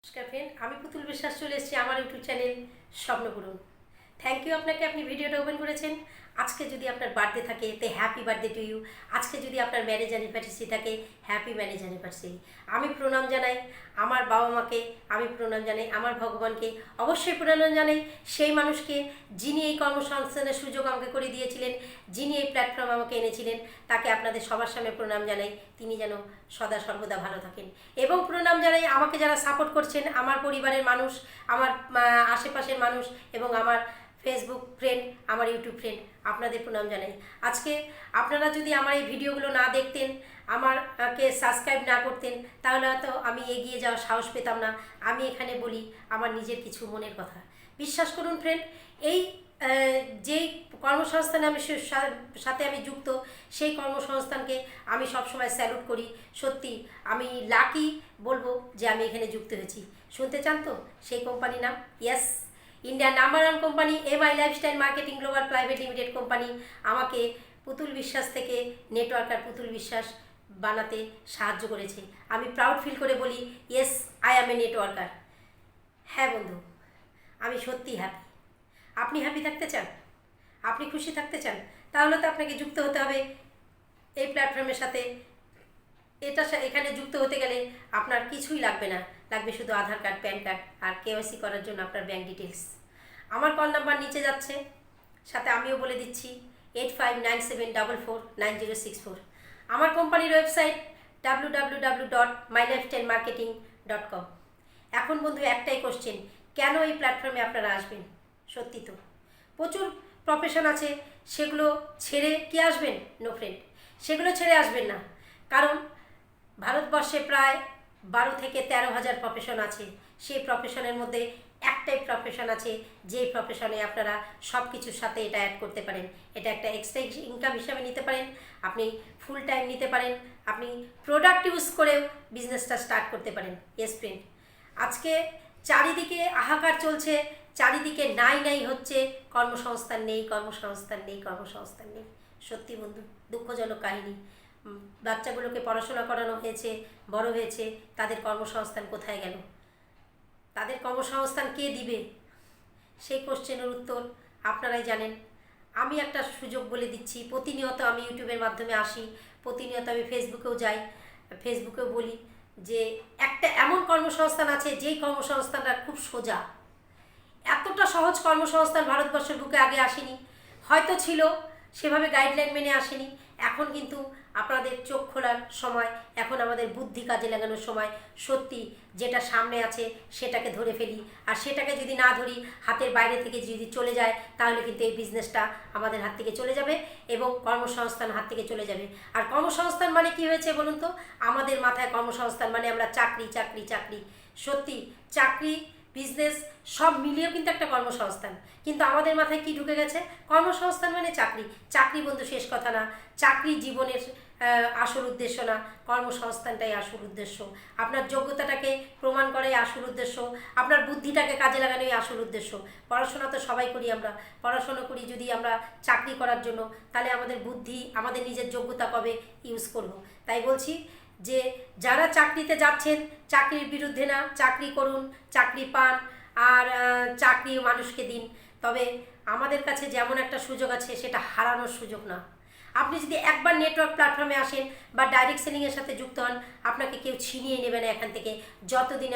নমস্কার ফ্রেন্ড, আমি পুতুল বিশ্বাস চলে এসেছি আমার YouTube channel Swapnapuron. Thank you আপনাকে, আপনি ভিডিওটা ওপেন করেছেন। আজকে যদি আপনার বার্থডে থাকে তে হ্যাপি বার্থডে টু ইউ। আজকে যদি আপনার ম্যারেজ অ্যানিভার্সারি থাকে হ্যাপি ম্যারেজ অ্যানিভার্সারি। আমি প্রণাম জানাই আমার বাবা মাকে, আমি প্রণাম জানাই আমার ভগবানকে, অবশ্যই প্রণাম জানাই সেই মানুষকে যিনি এই কর্মসংস্থানের সুযোগ আমাকে করে দিয়েছিলেন, যিনি এই প্ল্যাটফর্ম আমাকে এনেছিলেন। তাকে আপনাদের সবার সামনে প্রণাম জানাই। তিনি যেন সদা সর্বদা ভালো থাকেন। এবং প্রণাম জানাই আমাকে যারা সাপোর্ট করছেন, আমার পরিবারের মানুষ, আমার আশেপাশের মানুষ এবং আমার ফেসবুক ফ্রেন্ড, আমার ইউটিউব ফ্রেন্ড, আপনাদের প্রণাম জানাই। আজকে আপনারা যদি আমার এই ভিডিওগুলো না দেখতেন, আমাকে সাবস্ক্রাইব না করতেন, তাহলে হয়তো আমি এগিয়ে যাওয়ার সাহস পেতাম না। আমি এখানে বলি আমার নিজের কিছু মনের কথা। বিশ্বাস করুন ফ্রেন্ড, এই যেই কর্মসংস্থানে আমি সাথে আমি যুক্ত, সেই কর্মসংস্থানকে আমি সবসময় স্যালুট করি। সত্যি আমি লাকি বলবো যে আমি এখানে যুক্ত হয়েছি। শুনতে চান তো সেই কোম্পানির নাম? ইয়েস, ইন্ডিয়ার number one company MI lifestyle marketing global private limited company আমাকে পুতুল বিশ্বাস থেকে নেটওয়ার্কার পুতুল বিশ্বাস বানাতে সাহায্য করেছে। আমি প্রাউড ফিল করে বলি, yes, I am A networker. হ্যাঁ বন্ধু, আমি সত্যি হ্যাপি। আপনি হ্যাপি থাকতে চান, আপনি খুশি থাকতে চান, তাহলে তো আপনাকে যুক্ত হতে হবে এই প্ল্যাটফর্মের সাথে। এখানে যুক্ত হতে গেলে আপনার কিছুই লাগবে না, লাগবে শুধু আধার কার্ড, প্যান কার্ড আর KYC করার জন্য আপনার ব্যাঙ্ক ডিটেলস। আমার কল নাম্বার নিচে যাচ্ছে, সাথে আমিও বলে দিচ্ছি 8597449064। আমার কোম্পানির ওয়েবসাইট www.mylifestylemarketing.com। এখন বন্ধু একটাই কোশ্চেন, কেন এই প্ল্যাটফর্মে আপনারা আসবেন? সত্যি তো প্রচুর প্রফেশন আছে, সেগুলো ছেড়ে কি আসবেন? নো ফ্রেন্ড, সেগুলো ছেড়ে আসবেন না। কারণ ভারতবর্ষে প্রায় 12 থেকে 13,000 প্রফেশন আছে। সেই প্রফেশনের মধ্যে একটাই প্রফেশন আছে, যে প্রফেশনে আপনারা সব কিছুর সাথে এটা অ্যাড করতে পারেন। এটা একটা এক্সট্রা ইনকাম হিসাবে নিতে পারেন, আপনি ফুল টাইম নিতে পারেন, আপনি প্রোডাক্ট ইউজ করেও বিজনেসটা স্টার্ট করতে পারেন। ইয়েস ফ্রেন্ড, আজকে চারিদিকে হাহাকার চলছে, চারিদিকে নাই নাই হচ্ছে, কর্মসংস্থান নেই, কর্মসংস্থান নেই, কর্মসংস্থান নেই। সত্যি বন্ধু, দুঃখজনক কাহিনী। বাচ্চাগুলোকে পড়াশোনা করানো হয়েছে, বড় হয়েছে, তাদের কর্মসংস্থান কোথায় গেল? তাদের কর্মসংস্থান কে দিবে? সেই কোশ্চেনের উত্তর আপনারাই জানেন। আমি একটা সুযোগ বলে দিচ্ছি, প্রতিনিয়ত আমি ইউটিউবের মাধ্যমে আসি, প্রতিনিয়ত আমি ফেসবুকেও যাই, ফেসবুকেও বলি যে একটা এমন কর্মসংস্থান আছে যেই কর্মসংস্থানটা খুব সোজা। এতটা সহজ কর্মসংস্থান ভারতবর্ষের বুকে আগে আসেনি, হয়তো ছিল, সেভাবে গাইডলাইন মেনে আসেনি। এখন কিন্তু আপনাদের চোখ খোলার সময়, এখন আমাদের বুদ্ধি কাজে লাগানোর সময়। সত্যি যেটা সামনে আছে সেটাকে ধরে ফেলি, আর সেটাকে যদি না ধরি, হাতের বাইরে থেকে যদি চলে যায়, তাহলে কিন্তু এই বিজনেসটা আমাদের হাত থেকে চলে যাবে এবং কর্মসংস্থান হাত থেকে চলে যাবে। আর কর্মসংস্থান মানে কি হয়েছে বলুন তো? আমাদের মাথায় কর্মসংস্থান মানে আমরা চাকরি চাকরি চাকরি। সত্যি চাকরি, বিজনেস সব মিলিয়েও কিন্তু একটা কর্মসংস্থান, কিন্তু আমাদের মাথায় কি ঢুকে গেছে? কর্মসংস্থান মানে চাকরি। চাকরি বন্ধু শেষ কথা না, চাকরি জীবনের আসল উদ্দেশ্য না, কর্মসংস্থানটাই আসল উদ্দেশ্য। আপনার যোগ্যতাটাকে প্রমাণ করাই আসল উদ্দেশ্য, আপনার বুদ্ধিটাকে কাজে লাগানোই আসল উদ্দেশ্য। পড়াশোনা তো সবাই করি, আমরা পড়াশোনা করি যদি আমরা চাকরি করার জন্য, তাহলে আমাদের বুদ্ধি, আমাদের নিজের যোগ্যতা কবে ইউজ করব? তাই বলছি যে যারা চাকরিতে যাচ্ছেন, চাকরির বিরুদ্ধে না, চাকরি করুন, চাকরি পান, আর চাকরি মানুষকে দিন। তবে আমাদের কাছে যেমন একটা সুযোগ আছে, সেটা হারানোর সুযোগ না। আপনি যদি একবার নেটওয়ার্ক প্ল্যাটফর্মে আসেন বা ডাইরেক্ট সেলিংয়ের সাথে যুক্ত হন, আপনাকে কেউ ছিনিয়ে নেবে না এখান থেকে। যতদিন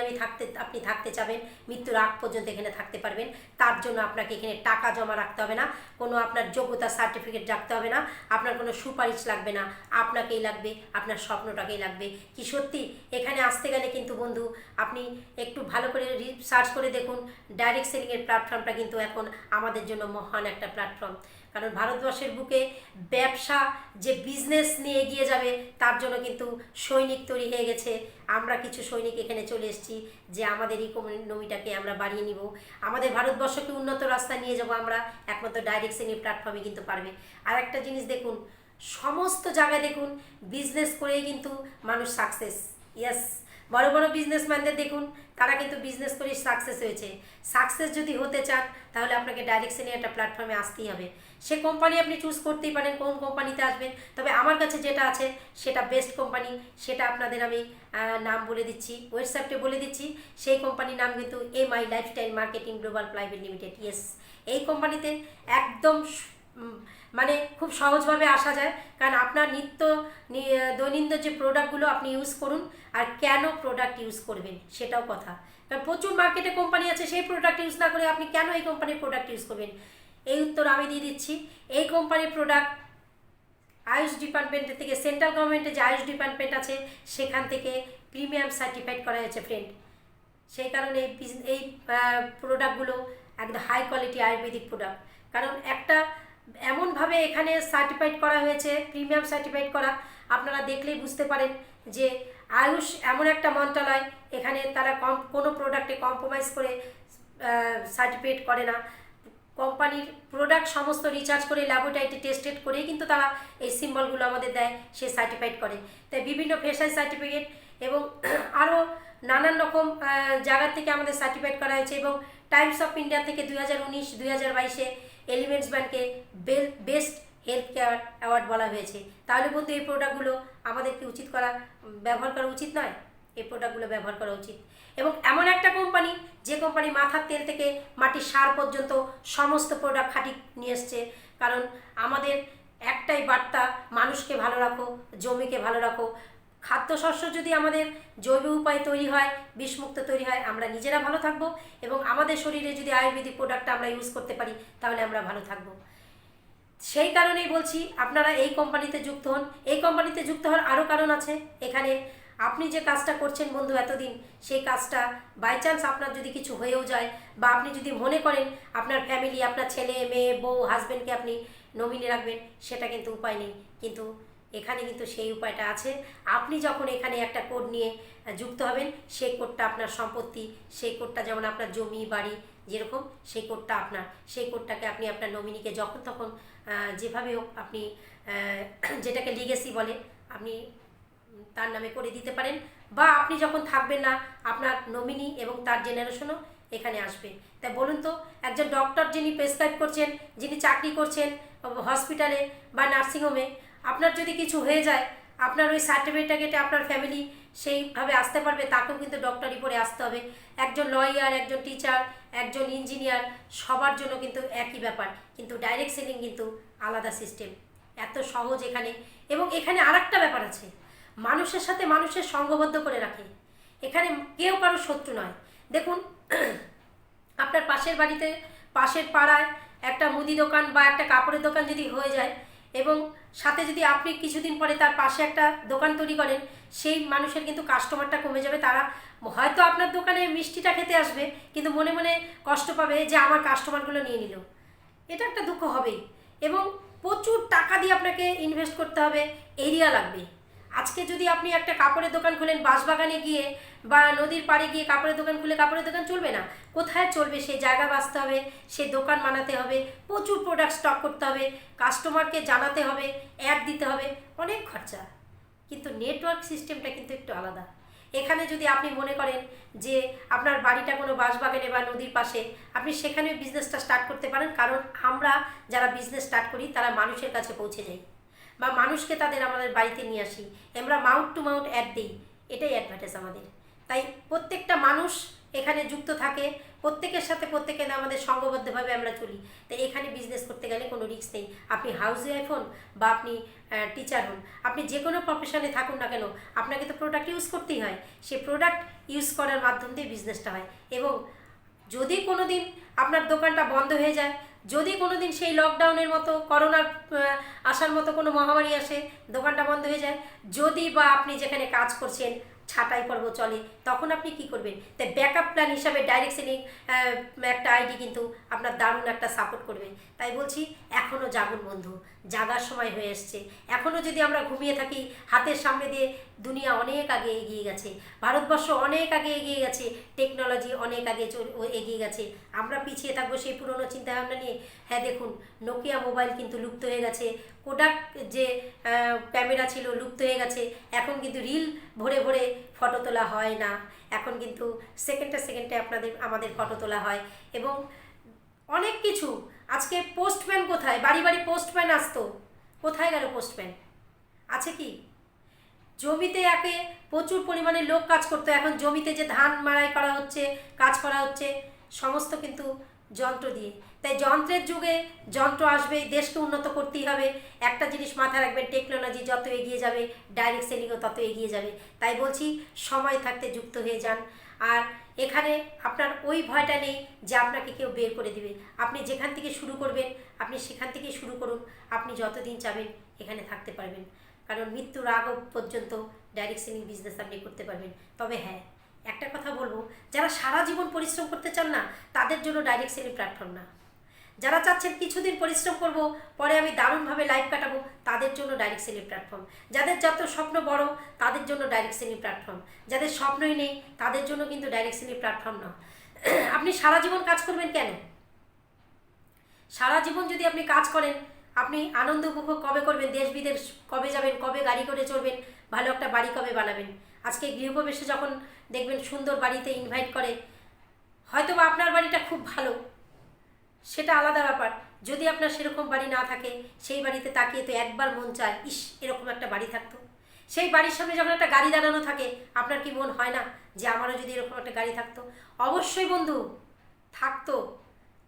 আপনি থাকতে চাবেন, মৃত্যুর আগ পর্যন্ত এখানে থাকতে পারবেন। তার জন্য আপনাকে এখানে টাকা জমা রাখতে হবে না, কোনো আপনার যোগ্যতা সার্টিফিকেট রাখতে হবে না, আপনার কোনো সুপারিশ লাগবে না। আপনাকেই লাগবে, আপনার স্বপ্নটাকেই লাগবে। কি সত্যি? এখানে আসতে গেলে কিন্তু বন্ধু আপনি একটু ভালো করে সার্চ করে দেখুন, ডাইরেক্ট সেলিংয়ের প্ল্যাটফর্মটা কিন্তু এখন আমাদের জন্য মহান একটা প্ল্যাটফর্ম। কারণ ভারতবর্ষের বুকে ব্যবসা যে বিজনেস নিয়ে এগিয়ে যাবে, তার জন্য কিন্তু সৈনিক তৈরি হয়ে গেছে। আমরা কিছু সৈনিক এখানে চলে এসেছি যে আমাদের ইকোনমিটাকে আমরা বাড়িয়ে নিব, আমাদের ভারতবর্ষকে উন্নত রাস্তায় নিয়ে যাব আমরা, একমাত্র ডাইরেক্ট সেলিং প্ল্যাটফর্মে কিন্তু পারবে। আর একটা জিনিস দেখুন, সমস্ত জায়গায় দেখুন বিজনেস করেই কিন্তু মানুষ সাকসেস। ইয়েস, বড় বড় বিজনেসম্যানদের দেখুন, তারা কিন্তু বিজনেস করে সাকসেস হয়েছে। সাকসেস যদি হতে চান তাহলে আপনাকে ডাইরেক্টলি একটা প্ল্যাটফর্মে আসতেই হবে। সে কোম্পানি আপনি চুজ করতেই পারেন কোন কোম্পানিতে আসবেন, তবে আমার কাছে যেটা আছে সেটা বেস্ট কোম্পানি, সেটা আপনাদের আমি নাম বলে দিচ্ছি, ওয়েবসাইটে বলে দিচ্ছি। সেই কোম্পানির নাম কিন্তু MI lifestyle marketing global private limited. Yes, এই কোম্পানিতে একদম মানে খুব সহজভাবে আসা যায়, কারণ আপনার দৈনন্দিন যে প্রোডাক্টগুলো আপনি ইউজ করুন, আর কেন প্রোডাক্ট ইউজ করবেন সেটাও কথা। কারণ প্রচুর মার্কেটে কোম্পানি আছে, সেই প্রোডাক্ট ইউজ না করে আপনি কেন এই কোম্পানির প্রোডাক্ট ইউজ করবেন, এই উত্তর আমি দিয়ে দিচ্ছি। এই কোম্পানির প্রোডাক্ট আয়ুষ ডিপার্টমেন্টের থেকে, সেন্ট্রাল গভর্নমেন্টের যে আয়ুষ ডিপার্টমেন্ট আছে সেখান থেকে প্রিমিয়াম সার্টিফাইড করা হয়েছে ফ্রেন্ড। সেই কারণে এই প্রোডাক্টগুলো একদম হাই কোয়ালিটি আয়ুর্বেদিক প্রোডাক্ট। কারণ একটা এমনভাবে এখানে সার্টিফাইড করা হয়েছে, প্রিমিয়াম সার্টিফাইড করা, আপনারা দেখলেই বুঝতে পারেন যে আয়ুষ এমন একটা মন্ত্রণালয়, এখানে তারা কোনো প্রোডাক্টে কম্প্রোমাইজ করে সার্টিফিকেট করে না। কোম্পানির প্রোডাক্ট সমস্ত রিচার্জ করে ল্যাবরেটরিতে টেস্টেড করেই কিন্তু তারা এই সিম্বলগুলো আমাদের দেয়, সে সার্টিফাইড করে। তাই বিভিন্ন ফেসাই সার্টিফিকেট এবং আরও নানান রকম জায়গার থেকে আমাদের সার্টিফাইড করা হয়েছে। এবং টাইমস অফ ইন্ডিয়া থেকে 2019-2022-এ এলিমেন্টস ব্যান্ডকে বেস্ট হেলথ কেয়ার অ্যাওয়ার্ড বলা হয়েছে। তাহলে বলতে এই প্রোডাক্টগুলো আমাদেরকে ব্যবহার করা উচিত নয়? এই প্রোডাক্টগুলো ব্যবহার করা উচিত। এবং এমন একটা কোম্পানি, যে কোম্পানি মাথার তেল থেকে মাটির সার পর্যন্ত সমস্ত প্রোডাক্ট খাঁটি নিয়ে এসছে। কারণ আমাদের একটাই বার্তা, মানুষকে ভালো রাখো, জমিকে ভালো রাখো। খাদ্যশস্য যদি আমাদের জৈব উপায়ে তৈরি হয়, বিষমুক্ত তৈরি হয়, আমরা নিজেরা ভালো থাকবো, এবং আমাদের শরীরে যদি আয়ুর্বেদিক প্রোডাক্টটা আমরা ইউজ করতে পারি তাহলে আমরা ভালো থাকবো। সেই কারণেই বলছি আপনারা এই কোম্পানিতে যুক্ত হন। এই কোম্পানিতে যুক্ত হওয়ার আরও কারণ আছে। এখানে আপনি যে কাজটা করছেন বন্ধু এতদিন, সেই কাজটা বাই চান্স আপনার যদি কিছু হয়েও যায়, বা আপনি যদি মনে করেন আপনার ফ্যামিলি, আপনার ছেলে মেয়ে বউ হাজব্যান্ডকে আপনি নমিনি রাখবেন, সেটা কিন্তু উপায় নেই। কিন্তু এখানে কিন্তু সেই উপায়টা আছে। আপনি যখন এখানে একটা কোড নিয়ে যুক্ত হবেন, সেই কোডটা আপনার সম্পত্তি, সেই কোডটা যেমন আপনার জমি বাড়ি যেরকম, সেই কোডটা আপনার, সেই কোডটাকে আপনি আপনার নমিনিকে যখন তখন যেভাবে হোক আপনি যেটাকে লিগেসি বলে, আপনি তার নামে করে দিতে পারেন। বা আপনি যখন থাকবেন না, আপনার নমিনি এবং তার জেনারেশনও এখানে আসবে। তাই বলুন তো, একজন ডক্টর যিনি প্রেসক্রাইব করছেন, যিনি চাকরি করছেন হসপিটালে বা নার্সিংহোমে, আপনার যদি কিছু হয়ে যায়, আপনার ওই সার্টিফিকেটটা আপনার ফ্যামিলি সেইভাবে আসতে পারবে, তাকেও কিন্তু ডক্টরি পড়ে আসতে হবে। একজন লয়ার, একজন টিচার, একজন ইঞ্জিনিয়ার, সবার জন্য কিন্তু একই ব্যাপার, কিন্তু ডাইরেক্ট সেলিং কিন্তু আলাদা সিস্টেম। এত সহজ এখানে। এবং এখানে আরেকটা ব্যাপার আছে, মানুষের সাথে মানুষের সঙ্গবদ্ধ করে রাখে। এখানে কেউ কারো শত্রু নয়। দেখুন, আপনার পাশের বাড়িতে, পাশের পাড়ায় একটা মুদি দোকান বা একটা কাপড়ের দোকান যদি হয়ে যায়, এবং সাথে যদি আপনি কিছুদিন পরে তার পাশে একটা দোকান তৈরি করেন, সেই মানুষের কিন্তু কাস্টমারটা কমে যাবে। তারা হয়তো আপনার দোকানে মিষ্টিটা খেতে আসবে, কিন্তু মনে মনে কষ্ট পাবে যে আমার কাস্টমারগুলো নিয়ে নিল। এটা একটা দুঃখ হবেই। এবং প্রচুর টাকা দিয়ে আপনাকে ইনভেস্ট করতে হবে, এরিয়া লাগবে। আজকে যদি আপনি একটা কাপড়ের দোকান খুলেন, বাঁশবাগানে গিয়ে বা নদীর পাড়ে গিয়ে কাপড়ের দোকান খুলে কাপড়ের দোকান চলবে না। কোথায় চলবে? সেই জায়গা বাঁচতে হবে, সেই দোকান বানাতে হবে, প্রচুর প্রোডাক্ট স্টক করতে হবে, কাস্টমারকে জানাতে হবে, অ্যাড দিতে হবে, অনেক খরচা। কিন্তু নেটওয়ার্ক সিস্টেমটা কিন্তু একটু আলাদা। এখানে যদি আপনি মনে করেন যে আপনার বাড়িটা কোনো বাঁশবাগানে বা নদীর পাশে, আপনি সেখানে বিজনেসটা স্টার্ট করতে পারেন। কারণ আমরা যারা বিজনেস স্টার্ট করি তারা মানুষের কাছে পৌঁছে যাই, বা মানুষকে আমাদের বাড়িতে নিয়ে আসি, আমরা মাউথ টু মাউথ অ্যাড দিই। এটাই অ্যাডভার্টাইজ আমাদের। তাই প্রত্যেকটা মানুষ এখানে যুক্ত থাকে, প্রত্যেকের সাথে প্রত্যেকের আমাদের সঙ্গবদ্ধভাবে আমরা চলি। তাই এখানে বিজনেস করতে গেলে কোনো রিস্ক নেই। আপনি হাউস ওয়াইফ হন বা আপনি টিচার হন, আপনি যে কোনো প্রফেশনে থাকুন না কেন, আপনাকে তো প্রোডাক্ট ইউজ করতেই হয়। সেই প্রোডাক্ট ইউজ করার মাধ্যম দিয়ে বিজনেসটা হয়। এবং যদি কোনো দিন আপনার দোকানটা বন্ধ হয়ে যায়, যদি কোনো দিন সেই লকডাউনের মতো, করোনার আসার মতো কোনো মহামারী আসে, দোকানটা বন্ধ হয়ে যায়, যদি বা আপনি যেখানে কাজ করছেন ছাঁটাই পর্ব চলে, তখন আপনি কি করবেন? তাই ব্যাকআপ প্ল্যান হিসাবে ডাইরেক্ট সেলিং একটা আইডি কিন্তু আপনার দারুণ একটা সাপোর্ট করবে। তাই বলছি, এখনও জাগুন বন্ধু, জাগার সময় হয়ে এসছে। এখনও যদি আমরা ঘুমিয়ে থাকি, হাতের সামনে দিয়ে দুনিয়া অনেক আগে এগিয়ে গেছে, ভারতবর্ষ অনেক আগে এগিয়ে গেছে, টেকনোলজি অনেক আগে এগিয়ে গেছে। আমরা পিছিয়ে থাকবো সেই পুরনো চিন্তাভাবনা নিয়ে? হ্যাঁ, দেখুন, নোকিয়া মোবাইল কিন্তু লুপ্ত হয়ে গেছে, কোডাক যে ক্যামেরা ছিল লুপ্ত হয়ে গেছে। এখন কিন্তু রিল ভরে ভরে ফটো তোলা হয় না, এখন কিন্তু সেকেন্ডে সেকেন্ডে আমাদের ফটো তোলা হয়। এবং অনেক কিছু, আজকে পোস্টম্যান কোথায়, বাড়ি বাড়ি পোস্টম্যান আসতো, কোথায় গেল পোস্টম্যান? আছে কি? জমিতে একে প্রচুর পরিমাণে লোক কাজ করতো, এখন জমিতে যে ধান মাড়াই করা হচ্ছে, কাজ করা হচ্ছে, সমস্ত কিন্তু যন্ত্র দিয়ে। তাই যন্ত্রের যুগে যন্ত্র আসবে, দেশকে উন্নত করতেই হবে। একটা জিনিস মাথায় রাখবেন, টেকনোলজি যত এগিয়ে যাবে ডাইরেক্ট সেলিংও তত এগিয়ে যাবে। তাই বলছি সময় থাকতে যুক্ত হয়ে যান। আর এখানে আপনার ওই ভয়টা নেই যে আপনাকে কেউ বের করে দিবে। আপনি যেখান থেকে শুরু করবেন আপনি সেখান থেকেই শুরু করুন, আপনি যতদিন চাবেন এখানে থাকতে পারবেন। কারণ মৃত্যুর আগ পর্যন্ত ডাইরেক্ট সেলিং বিজনেস আপনি করতে পারবেন। তবে হ্যাঁ, একটা কথা বলবো, যারা সারা জীবন পরিশ্রম করতে চান না তাদের জন্য ডাইরেক্ট সেলিং প্ল্যাটফর্ম না। যারা চাচ্ছেন কিছুদিন পরিশ্রম করব, পরে আমি দারুণভাবে লাইফ কাটাবো, তাদের জন্য ডাইরেক্ট সেলিং প্ল্যাটফর্ম। যাদের যত স্বপ্ন বড় তাদের জন্য ডাইরেক্ট সেলিং প্ল্যাটফর্ম। যাদের স্বপ্নই নেই তাদের জন্য কিন্তু ডাইরেক্ট সেলিং প্ল্যাটফর্ম না। আপনি সারা জীবন কাজ করবেন কেন? সারা জীবন যদি আপনি কাজ করেন, আপনি আনন্দ উপভোগ কবে করবেন? দেশ বিদেশ কবে যাবেন? কবে গাড়ি করে চড়বেন? ভালো একটা বাড়ি কবে বানাবেন? আজকে গৃহপ্রবেশে যখন দেখবেন সুন্দর বাড়িতে ইনভাইট করে, হয়তো বা আপনার বাড়িটা খুব ভালো, সেটা আলাদা ব্যাপার। যদি আপনার সেরকম বাড়ি না থাকে, সেই বাড়িতে তাকিয়ে তো একবার মন চায়, ইস এরকম একটা বাড়ি থাকতো। সেই বাড়ির সামনে যখন একটা গাড়ি দাঁড়ানো থাকে, আপনার কি মন হয় না যে আমারও যদি এরকম একটা গাড়ি থাকতো? অবশ্যই বন্ধু থাকতো,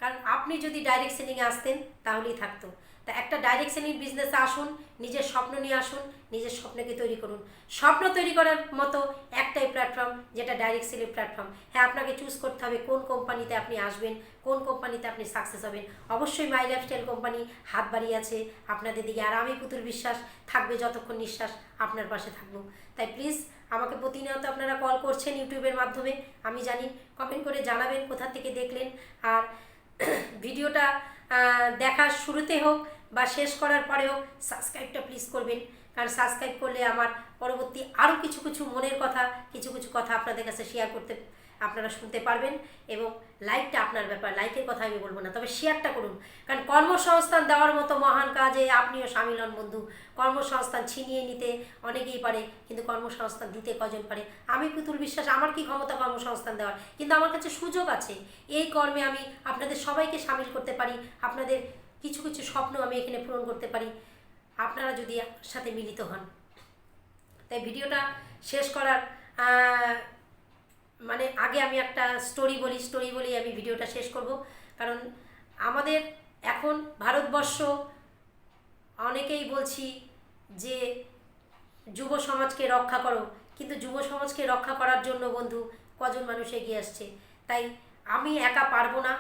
কারণ আপনি যদি ডাইরেক্ট সেলিংয়ে আসতেন তাহলেই থাকতো। তা একটা ডাইরেক্ট সেলিং বিজনেসে আসুন, নিজের স্বপ্ন নিয়ে আসুন, নিজের স্বপ্নকে তৈরি করুন। স্বপ্ন তৈরি করার মতো একটাই প্ল্যাটফর্ম, যেটা ডাইরেক্ট সেলিং প্ল্যাটফর্ম। হ্যাঁ, আপনাকে চুজ করতে হবে কোন কোম্পানিতে আপনি আসবেন, কোন কোম্পানিতে আপনি সাকসেস হবেন। অবশ্যই মাই লাইফস্টাইল কোম্পানি হাত বাড়িয়ে আছে আপনাদের দিকে, আর আমি পুতুল বিশ্বাস থাকবে যতক্ষণ নিঃশ্বাস আপনার পাশে থাকবো। তাই প্লিজ আমাকে প্রতিনিয়ত আপনারা কল করছেন ইউটিউবের মাধ্যমে, আমি জানি, কমেন্ট করে জানাবেন কোথা থেকে দেখলেন। আর ভিডিওটা দেখার শুরুতে হোক বা শেষ করার পরে হোক, সাবস্ক্রাইবটা প্লিজ করবেন। কারণ সাবস্ক্রাইব করলে আমার পরবর্তী আরও কিছু কিছু মনের কথা, কিছু কিছু কথা আপনাদের কাছে শেয়ার করতে আপনারা শুনতে পারবেন। এবং লাইকটা আপনার ব্যাপার, লাইকের কথা আমি বলবো না, তবে শেয়ারটা করুন। কারণ কর্মসংস্থান দেওয়ার মতো মহান কাজে আপনিও সামিল হন বন্ধু। কর্মসংস্থান ছিনিয়ে নিতে অনেকেই পারে, কিন্তু কর্মসংস্থান দিতে কজন পারে? আমি পুতুল বিশ্বাস, আমার কি ক্ষমতা কর্মসংস্থান দেওয়ার? কিন্তু আমার কাছে সুযোগ আছে, এই কর্মে আমি আপনাদের সবাইকে সামিল করতে পারি। আপনাদের কিছু কিছু স্বপ্ন আমি এখানে পূরণ করতে পারি, আপনারা যদি সাথে মিলিত হন। তাই ভিডিওটা শেষ করার মানে আগে আমি একটা স্টোরি বলি আমি ভিডিওটা শেষ করব। কারণ আমাদের এখন ভারতবর্ষ, অনেকেই বলছি যে যুব সমাজকে রক্ষা করো, কিন্তু যুব সমাজকে রক্ষা করার জন্য বন্ধু কজন মানুষ এগিয়ে আসছে? তাই আমি একা পারবো না,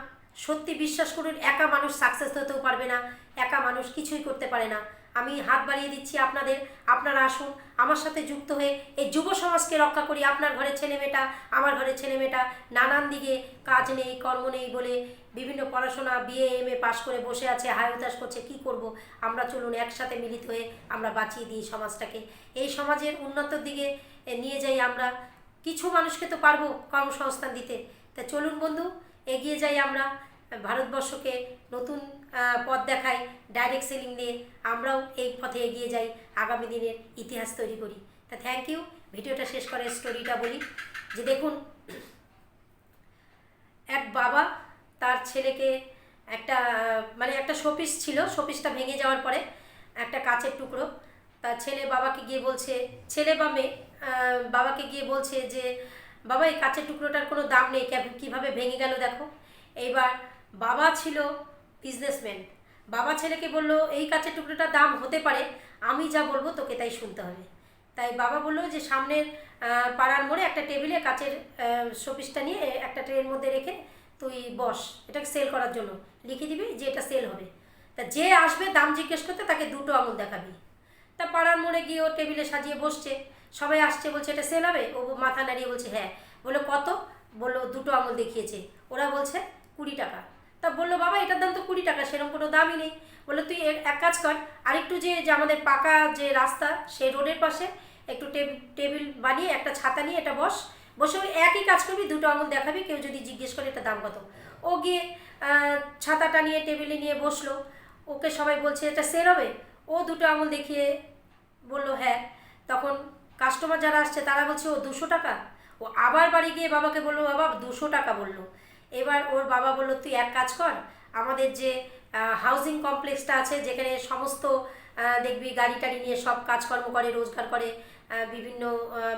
সত্যি বিশ্বাস করুন, একা মানুষ সাকসেস হতেও পারবে না, একা মানুষ কিছুই করতে পারে না। আমি হাত বাড়িয়ে দিচ্ছি আপনাদের, আপনারা আসুন আমার সাথে যুক্ত হয়ে এই যুব সমাজকে রক্ষা করি। আপনার ঘরের ছেলেমেয়েটা, আমার ঘরের ছেলেমেয়েটা নানান দিকে কাজ নেই, কর্ম নেই বলে বিভিন্ন পড়াশোনা বিএ এমএ পাশ করে বসে আছে, হায় হতাশ করছে, কী করব? আমরা চলুন একসাথে মিলিত হয়ে আমরা বাঁচিয়ে দিই সমাজটাকে, এই সমাজের উন্নতির দিকে নিয়ে যাই আমরা। কিছু মানুষকে তো পারবো কর্মসংস্থান দিতে। তা চলুন বন্ধু এগিয়ে যাই আমরা, ভারতবর্ষকে নতুন পথ দেখাই ডাইরেক্ট সেলিং নিয়ে, আমরাও এই পথে এগিয়ে যাই, আগামী দিনের ইতিহাস তৈরি করি। তা থ্যাংক ইউ। ভিডিওটা শেষ করে স্টোরিটা বলি যে দেখুন, এক বাবা তার ছেলেকে একটা শোপিস ছিল, শোপিসটা ভেঙে যাওয়ার পরে একটা কাচের টুকরো, তার ছেলে বাবাকে গিয়ে বলছে, ছেলে বা মেয়ে বাবাকে গিয়ে বলছে যে বাবা এই কাচের টুকরোটার কোনো দাম নেই, কীভাবে ভেঙে গেল দেখো। এইবার বাবা ছিল বিজনেসম্যান, বাবা ছেলেকে বলল এই কাচের টুকরোটার দাম হতে পারে, আমি যা বলবো তোকে তাই শুনতে হবে। তাই বাবা বললো যে সামনের পাড়ার মোড়ে একটা টেবিলে কাচের শোপিসটা নিয়ে একটা ট্রের মধ্যে রেখে তুই বস, এটাকে সেল করার জন্য লিখে দিবি যে এটা সেল হবে। তা যে আসবে দাম জিজ্ঞেস করতে তাকে দুটো আঙুল দেখাবি। তা পাড়ার মোড়ে গিয়ে ও টেবিলে সাজিয়ে বসছে, সবাই আসছে, বলছে এটা সেল হবে, ও মাথা নাড়িয়ে বলছে হ্যাঁ। বললো কত? বললো দুটো আঙুল দেখিয়েছে, ওরা বলছে 20 টাকা। তা বললো বাবা এটার দাম তো 20 টাকা, সেরকম কোনো দামই নেই। বললো তুই এক কাজ কর, আরেকটু যে আমাদের পাকা যে রাস্তা সেই রোডের পাশে একটু টেবিল বানিয়ে একটা ছাতা নিয়ে এটা বসে ওই একই কাজ করবি, দুটো আঙুল দেখাবি, কেউ যদি জিজ্ঞেস করে এটা দাম কত। ও গিয়ে ছাতাটা নিয়ে টেবিলে নিয়ে বসলো, ওকে সবাই বলছে এটা সেল হবে, ও দুটো আঙুল দেখিয়ে বললো হ্যাঁ। তখন কাস্টমার যারা আসছে তারা বলছে ও 200 টাকা। ও আবার বাড়ি গিয়ে বাবাকে বললো, বাবা 200 টাকা বললো। এবার ওর বাবা বললো তুই এক কাজ কর, আমাদের যে হাউজিং কমপ্লেক্সটা আছে যেখানে সমস্ত দেখবি গাড়ি টাড়ি নিয়ে সব কাজকর্ম করে, রোজগার করে, বিভিন্ন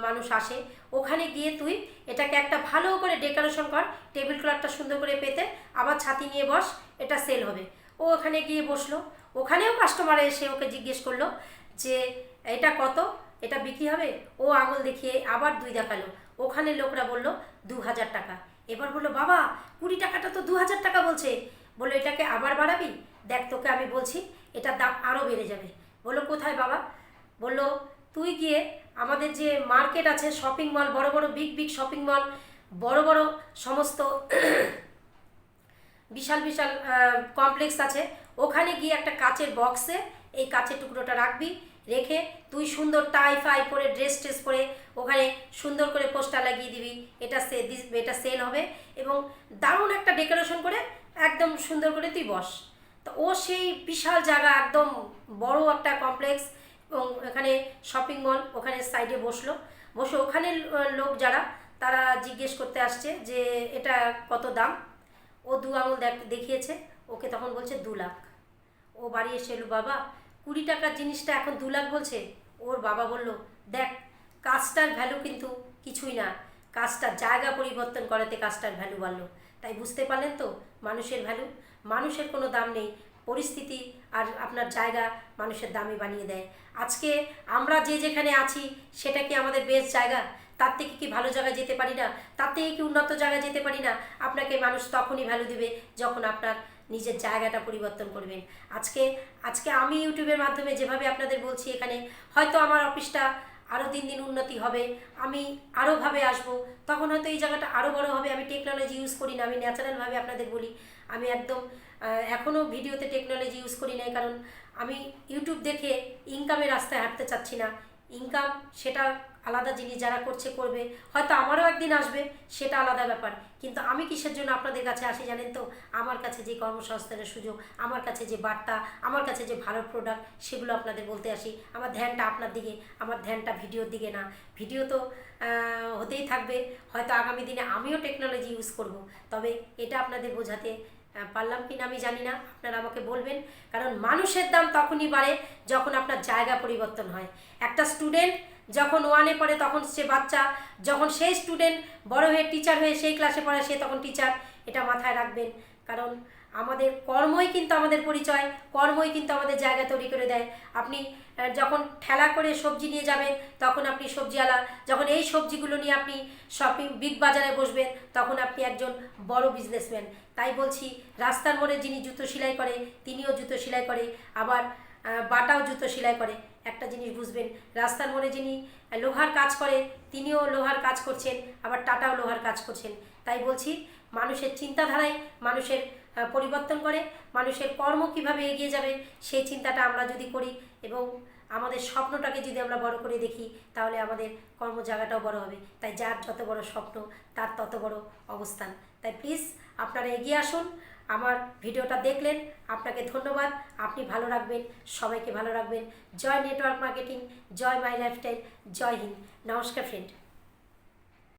মানুষ আসে, ওখানে গিয়ে তুই এটাকে একটা ভালো করে ডেকোরেশন কর, টেবিল ক্লথটা সুন্দর করে পেতে, আবার ছাতি নিয়ে বস, এটা সেল হবে। ও ওখানে গিয়ে বসলো। ওখানেও কাস্টমার এসে ওকে জিজ্ঞেস করলো যে এটা কত, এটা বিক্রি হবে? ও আঙুল দেখিয়ে আবার 2 দেখালো। ওখানে লোকরা বলল 2000 টাকা। এবার বললো বাবা 20 টাকাটা তো 2000 টাকা বলছে। বললো এটাকে আবার বাড়াবি? দেখ তোকে আমি বলছি এটার দাম আরও বেড়ে যাবে। বললো কোথায় বাবা? বললো তুই গিয়ে আমাদের যে মার্কেট আছে, শপিং মল, বড় বড় বিগ বিগ শপিং মল, বড় বড় সমস্ত বিশাল বিশাল কমপ্লেক্স আছে, ওখানে গিয়ে একটা কাচের বক্সে এই কাচের টুকরোটা রাখবি, রেখে তুই সুন্দর টাই ফাই পরে ড্রেস ট্রেস পরে ওখানে সুন্দর করে পোস্টার লাগিয়ে দিবি, এটা সেল হবে। এবং দারুণ একটা ডেকোরেশন করে একদম সুন্দর করে তুই বস। তো ও সেই বিশাল জায়গা, একদম বড় একটা কমপ্লেক্স এবং এখানে শপিং মল, ওখানে সাইডে বসলো। বসে ওখানে লোক যারা তারা জিজ্ঞেস করতে আসছে যে এটা কত দাম। ও 2 আঙুল দেখিয়েছে, ওকে তখন বলছে 2 লাখ। ও বাড়ি এসে এলো, বাবা 20 টাকার জিনিসটা এখন 2 লাখ বলছে। ওর বাবা বলল দেখ কাজটার ভ্যালু কিন্তু কিছুই না, কাজটার জায়গা পরিবর্তন করাতে কাজটার ভ্যালু বাড়লো। তাই বুঝতে পারলেন তো মানুষের ভ্যালু? মানুষের কোনো দাম নেই, পরিস্থিতি আর আপনার জায়গা মানুষের দামই বানিয়ে দেয়। আজকে আমরা যে যেখানে আছি সেটা কি আমাদের বেস্ট জায়গা? তার থেকে কি ভালো জায়গায় যেতে পারি না? তার থেকে কি উন্নত জায়গায় যেতে পারি না? আপনাকে মানুষ তখনই ভ্যালু দেবে যখন আপনার নিজের জায়গাটা পরিবর্তন করবেন। আজকে আজকে আমি ইউটিউবের মাধ্যমে যেভাবে আপনাদের বলছি, এখানে হয়তো আমার অফিসটা আরও দিন দিন উন্নতি হবে, আমি আরোভাবে আসবো, তখন হয়তো এই জায়গাটা আরও বড় হবে। আমি টেকনোলজি ইউজ করি না, আমি ন্যাচারালভাবে আপনাদের বলি। আমি একদম এখনও ভিডিওতে টেকনোলজি ইউজ করি না, কারণ আমি ইউটিউব দেখে ইনকামের রাস্তায় হাঁটতে চাচ্ছি না। ইনকাম সেটা আলাদা জিনিস, যারা করছে করবে, হয়তো আমারও একদিন আসবে, সেটা আলাদা ব্যাপার। কিন্তু আমি কিসের জন্য আপনাদের কাছে আসি জানেন তো? আমার কাছে যে কর্মসংস্থানের সুযোগ, আমার কাছে যে বার্তা, আমার কাছে যে ভালো প্রোডাক্ট, সেগুলো আপনাদের বলতে আসি। আমার ধ্যানটা আপনার দিকে, আমার ধ্যানটা ভিডিওর দিকে না। ভিডিও তো হতেই থাকবে, হয়তো আগামী দিনে আমিও টেকনোলজি ইউজ করব, তবে এটা আপনাদের বোঝাতে পারলাম কি না আমি জানি না, আপনারা আমাকে বলবেন। কারণ মানুষের দাম তখনই বাড়ে যখন আপনার জায়গা পরিবর্তন হয়। একটা স্টুডেন্ট যখন 1-এ পড়ে তখন সে বাচ্চা, যখন সেই স্টুডেন্ট বড় হয়ে টিচার হয়ে সেই ক্লাসে পড়ে সে তখন টিচার। এটা মাথায় রাখবেন, কারণ আমাদের কর্মই কিন্তু আমাদের পরিচয়, কর্মই কিন্তু আমাদের জায়গা তৈরি করে দেয়। আপনি যখন ঠেলা করে সবজি নিয়ে যাবেন তখন আপনি সবজিওয়ালা, যখন এই সবজিগুলো নিয়ে আপনি শপিং বিগ বাজারে বসবেন তখন আপনি একজন বড় বিজনেসম্যান। তাই বলছি, রাস্তার মোড়ে যিনি জুতো সেলাই করে তিনিও জুতো সেলাই করে, আবার বাটাও জুতো সেলাই করে। একটা জিনিস বুঝবেন, রাস্তার মোড়ে যিনি লোহার কাজ করে তিনিও লোহার কাজ করছেন, আবার টাটাও লোহার কাজ করছেন। তাই বলছি, মানুষের চিন্তাধারায় মানুষের পরিবর্তন করে, মানুষের কর্ম কিভাবে এগিয়ে যাবে সেই চিন্তাটা আমরা যদি করি এবং আমাদের স্বপ্নটাকে যদি আমরা বড় করে দেখি, তাহলে আমাদের কর্ম জায়গাটাও বড় হবে। তাই যার যত বড় স্বপ্ন তার তত বড় অবস্থান। তাই প্লিজ আপনারা এগিয়ে আসুন। আমার ভিডিওটা দেখলেন, আপনাকে ধন্যবাদ। আপনি ভালো রাখবেন, সবাইকে ভালো রাখবেন। জয় নেটওয়ার্ক মার্কেটিং, জয় মাই লাইফস্টাইল, জয় হিন্দ। নমস্কার ফ্রেন্ড।